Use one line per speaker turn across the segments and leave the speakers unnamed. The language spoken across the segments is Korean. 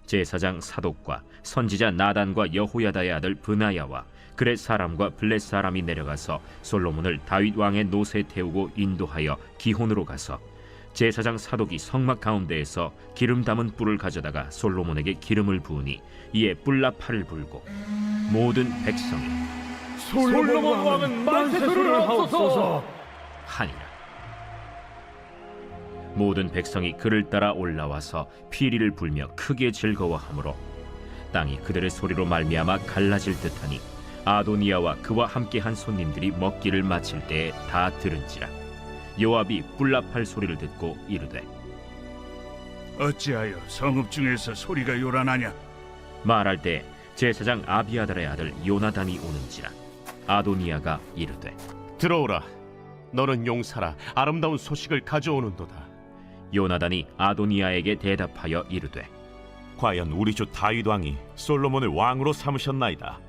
제사장 사독과 선지자 나단과 여호야다의 아들 브나야와 그렛 사람과 블렛 사람이 내려가서 솔로몬을 다윗 왕의 노새에 태우고 인도하여 기혼으로 가서 제사장 사독이 성막 가운데에서 기름 담은 뿔을 가져다가 솔로몬에게 기름을 부으니 이에 뿔나팔을 불고 모든 백성이
솔로몬 왕은 만세를 하옵소서
하니라. 모든 백성이 그를 따라 올라와서 피리를 불며 크게 즐거워하므로 땅이 그들의 소리로 말미암아 갈라질 듯하니 아도니아와 그와 함께한 손님들이 먹기를 마칠 때에 다 들은지라. 요압이 뿔나팔 소리를 듣고 이르되
어찌하여 성읍 중에서 소리가 요란하냐?
말할 때 제사장 아비아달의 아들 요나단이 오는지라. 아도니아가 이르되
들어오라. 너는 용사라 아름다운 소식을 가져오는도다.
요나단이 아도니아에게 대답하여 이르되
과연 우리 주 다윗 왕이 솔로몬을 왕으로 삼으셨나이다.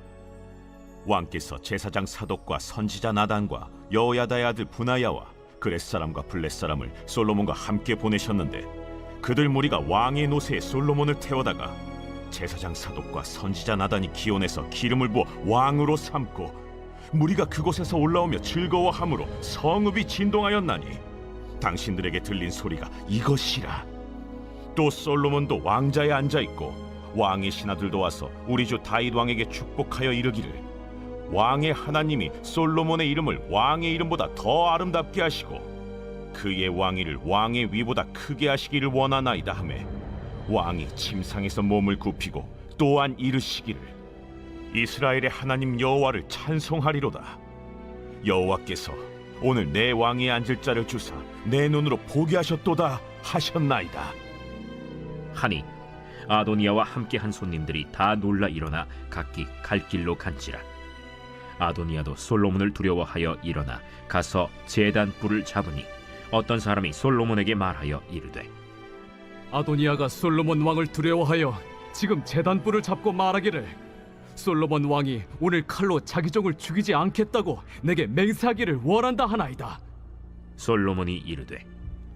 왕께서 제사장 사독과 선지자 나단과 여호야다의 아들 브나야와 그렛 사람과 블렛 사람을 솔로몬과 함께 보내셨는데 그들 무리가 왕의 노새에 솔로몬을 태워다가 제사장 사독과 선지자 나단이 기온에서 기름을 부어 왕으로 삼고 무리가 그곳에서 올라오며 즐거워함으로 성읍이 진동하였나니 당신들에게 들린 소리가 이것이라. 또 솔로몬도 왕자에 앉아있고 왕의 신하들도 와서 우리 주 다윗 왕에게 축복하여 이르기를 왕의 하나님이 솔로몬의 이름을 왕의 이름보다 더 아름답게 하시고 그의 왕위를 왕의 위보다 크게 하시기를 원하나이다 하매 왕이 침상에서 몸을 굽히고 또한 이르시기를 이스라엘의 하나님 여호와를 찬송하리로다. 여호와께서 오늘 내 왕위에 앉을 자를 주사 내 눈으로 보게 하셨도다 하셨나이다
하니 아도니아와 함께한 손님들이 다 놀라 일어나 각기 갈 길로 간지라. 아도니아도 솔로몬을 두려워하여 일어나 가서 제단 뿔을 잡으니 어떤 사람이 솔로몬에게 말하여 이르되
아도니아가 솔로몬 왕을 두려워하여 지금 제단뿔을 잡고 말하기를 솔로몬 왕이 오늘 칼로 자기 종을 죽이지 않겠다고 내게 맹세하기를 원한다 하나이다.
솔로몬이 이르되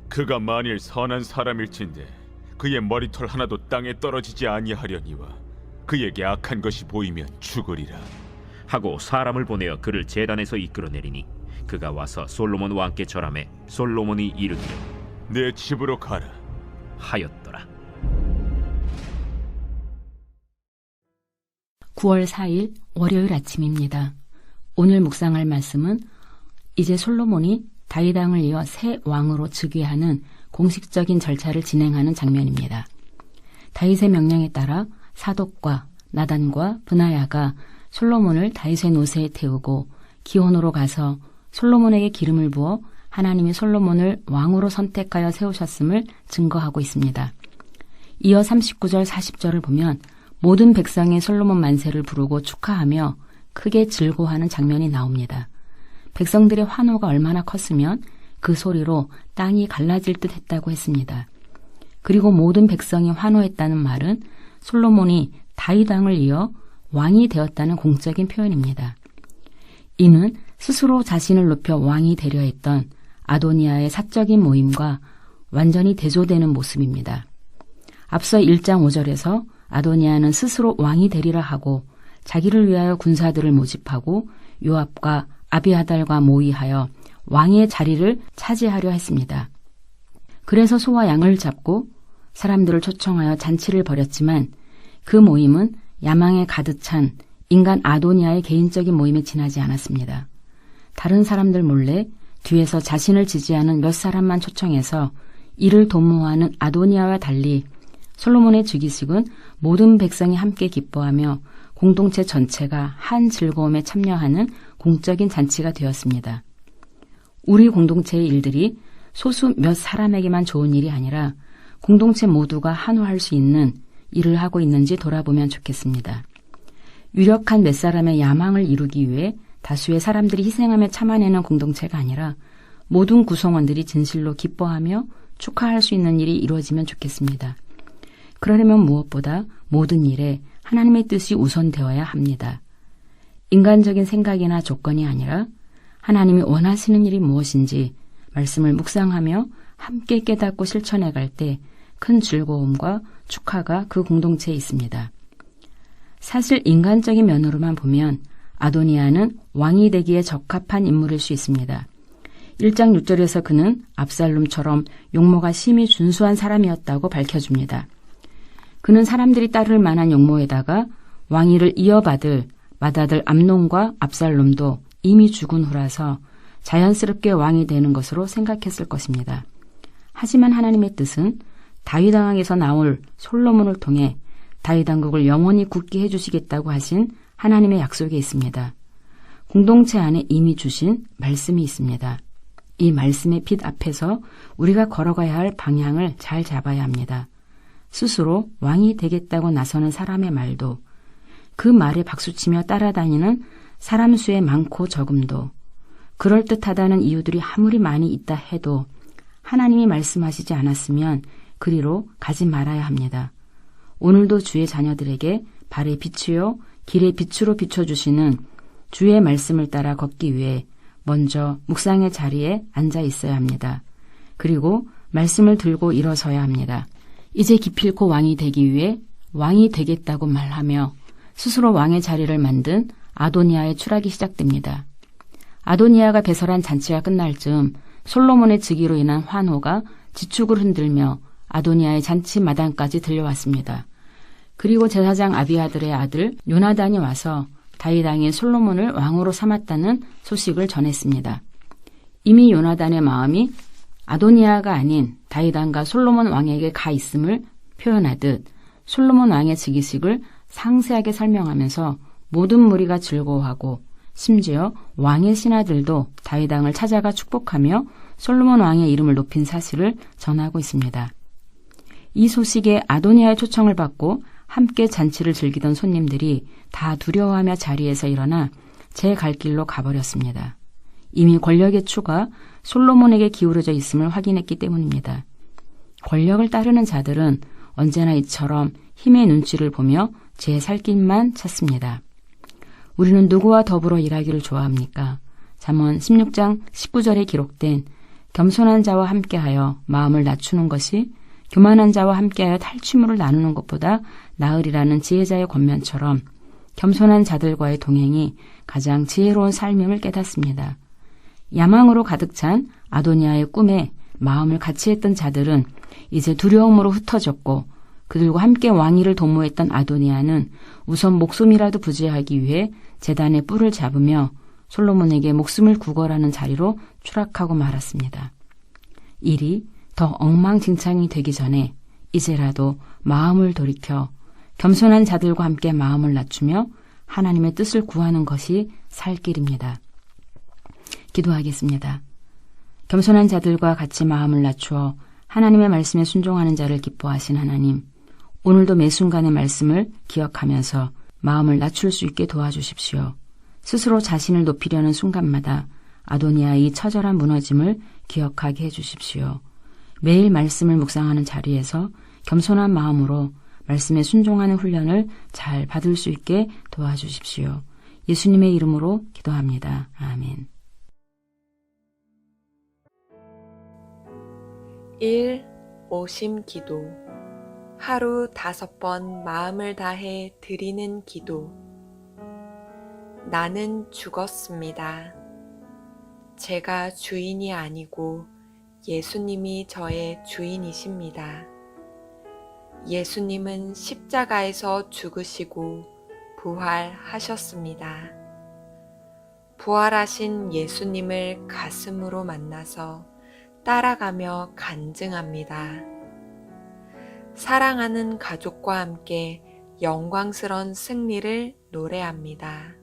그가 만일 선한 사람일진데 그의 머리털 하나도 땅에 떨어지지 아니하려니와 그에게 악한 것이 보이면 죽으리라
하고 사람을 보내어 그를 제단에서 이끌어내리니 그가 와서 솔로몬 왕께 절하매 솔로몬이 이르기를
내 집으로 가라
하였더라.
9월 4일 월요일 아침입니다. 오늘 묵상할 말씀은 이제 솔로몬이 다윗 왕을 이어 새 왕으로 즉위하는 공식적인 절차를 진행하는 장면입니다. 다윗의 명령에 따라 사독과 나단과 브나야가 솔로몬을 다윗의 노새에 태우고 기온으로 가서 솔로몬에게 기름을 부어 하나님이 솔로몬을 왕으로 선택하여 세우셨음을 증거하고 있습니다. 이어 39절 40절을 보면 모든 백성이 솔로몬 만세를 부르고 축하하며 크게 즐거워하는 장면이 나옵니다. 백성들의 환호가 얼마나 컸으면 그 소리로 땅이 갈라질 듯 했다고 했습니다. 그리고 모든 백성이 환호했다는 말은 솔로몬이 다윗 왕을 이어 왕이 되었다는 공적인 표현입니다. 이는 스스로 자신을 높여 왕이 되려 했던 아도니아의 사적인 모임과 완전히 대조되는 모습입니다. 앞서 1장 5절에서 아도니아는 스스로 왕이 되리라 하고 자기를 위하여 군사들을 모집하고 요압과 아비아달과 모의하여 왕의 자리를 차지하려 했습니다. 그래서 소와 양을 잡고 사람들을 초청하여 잔치를 벌였지만 그 모임은 야망에 가득 찬 인간 아도니아의 개인적인 모임에 지나지 않았습니다. 다른 사람들 몰래 뒤에서 자신을 지지하는 몇 사람만 초청해서 이를 도모하는 아도니아와 달리 솔로몬의 즉위식은 모든 백성이 함께 기뻐하며 공동체 전체가 한 즐거움에 참여하는 공적인 잔치가 되었습니다. 우리 공동체의 일들이 소수 몇 사람에게만 좋은 일이 아니라 공동체 모두가 한호할 수 있는 일을 하고 있는지 돌아보면 좋겠습니다. 유력한 몇 사람의 야망을 이루기 위해 다수의 사람들이 희생하며 참아내는 공동체가 아니라 모든 구성원들이 진실로 기뻐하며 축하할 수 있는 일이 이루어지면 좋겠습니다. 그러려면 무엇보다 모든 일에 하나님의 뜻이 우선되어야 합니다. 인간적인 생각이나 조건이 아니라 하나님이 원하시는 일이 무엇인지 말씀을 묵상하며 함께 깨닫고 실천해 갈 때 큰 즐거움과 축하가 그 공동체에 있습니다. 사실 인간적인 면으로만 보면 아도니아는 왕이 되기에 적합한 인물일 수 있습니다. 1장 6절에서 그는 압살롬처럼 용모가 심히 준수한 사람이었다고 밝혀줍니다. 그는 사람들이 따를 만한 용모에다가 왕위를 이어받을 맏아들 암논과 압살롬도 이미 죽은 후라서 자연스럽게 왕이 되는 것으로 생각했을 것입니다. 하지만 하나님의 뜻은 다윗 왕에서 나올 솔로몬을 통해 다윗 왕국을 영원히 굳게 해주시겠다고 하신 하나님의 약속이 있습니다. 공동체 안에 이미 주신 말씀이 있습니다. 이 말씀의 빛 앞에서 우리가 걸어가야 할 방향을 잘 잡아야 합니다. 스스로 왕이 되겠다고 나서는 사람의 말도, 그 말에 박수치며 따라다니는 사람 수의 많고 적음도, 그럴듯하다는 이유들이 아무리 많이 있다 해도 하나님이 말씀하시지 않았으면 그리로 가지 말아야 합니다. 오늘도 주의 자녀들에게 발의 빛이요 길의 빛으로 비춰주시는 주의 말씀을 따라 걷기 위해 먼저 묵상의 자리에 앉아 있어야 합니다. 그리고 말씀을 들고 일어서야 합니다. 이제 기필코 왕이 되기 위해 왕이 되겠다고 말하며 스스로 왕의 자리를 만든 아도니아의 추락이 시작됩니다. 아도니아가 배설한 잔치가 끝날 즈음 솔로몬의 즉위로 인한 환호가 지축을 흔들며 아도니아의 잔치 마당까지 들려왔습니다. 그리고 제사장 아비아들의 아들 요나단이 와서 다윗 왕이 솔로몬을 왕으로 삼았다는 소식을 전했습니다. 이미 요나단의 마음이 아도니아가 아닌 다윗 왕과 솔로몬 왕에게 가 있음을 표현하듯 솔로몬 왕의 즉위식을 상세하게 설명하면서 모든 무리가 즐거워하고 심지어 왕의 신하들도 다윗 왕을 찾아가 축복하며 솔로몬 왕의 이름을 높인 사실을 전하고 있습니다. 이 소식에 아도니아의 초청을 받고 함께 잔치를 즐기던 손님들이 다 두려워하며 자리에서 일어나 제 갈 길로 가버렸습니다. 이미 권력의 추가 솔로몬에게 기울어져 있음을 확인했기 때문입니다. 권력을 따르는 자들은 언제나 이처럼 힘의 눈치를 보며 제 살길만 찾습니다. 우리는 누구와 더불어 일하기를 좋아합니까? 잠언 16장 19절에 기록된 겸손한 자와 함께하여 마음을 낮추는 것이 교만한 자와 함께하여 탈취물을 나누는 것보다 나으리라는 지혜자의 권면처럼 겸손한 자들과의 동행이 가장 지혜로운 삶임을 깨닫습니다. 야망으로 가득 찬 아도니아의 꿈에 마음을 같이 했던 자들은 이제 두려움으로 흩어졌고 그들과 함께 왕위를 도모했던 아도니아는 우선 목숨이라도 부지하기 위해 제단의 뿔을 잡으며 솔로몬에게 목숨을 구걸하는 자리로 추락하고 말았습니다. 일이 더 엉망진창이 되기 전에 이제라도 마음을 돌이켜 겸손한 자들과 함께 마음을 낮추며 하나님의 뜻을 구하는 것이 살 길입니다. 기도하겠습니다. 겸손한 자들과 같이 마음을 낮추어 하나님의 말씀에 순종하는 자를 기뻐하신 하나님, 오늘도 매 순간의 말씀을 기억하면서 마음을 낮출 수 있게 도와주십시오. 스스로 자신을 높이려는 순간마다 아도니아의 처절한 무너짐을 기억하게 해주십시오. 매일 말씀을 묵상하는 자리에서 겸손한 마음으로 말씀에 순종하는 훈련을 잘 받을 수 있게 도와주십시오. 예수님의 이름으로 기도합니다. 아멘.
1. 오심 기도. 하루 5번 마음을 다해 드리는 기도. 나는 죽었습니다. 제가 주인이 아니고 예수님이 저의 주인이십니다. 예수님은 십자가에서 죽으시고 부활하셨습니다. 부활하신 예수님을 가슴으로 만나서 따라가며 간증합니다. 사랑하는 가족과 함께 영광스러운 승리를 노래합니다.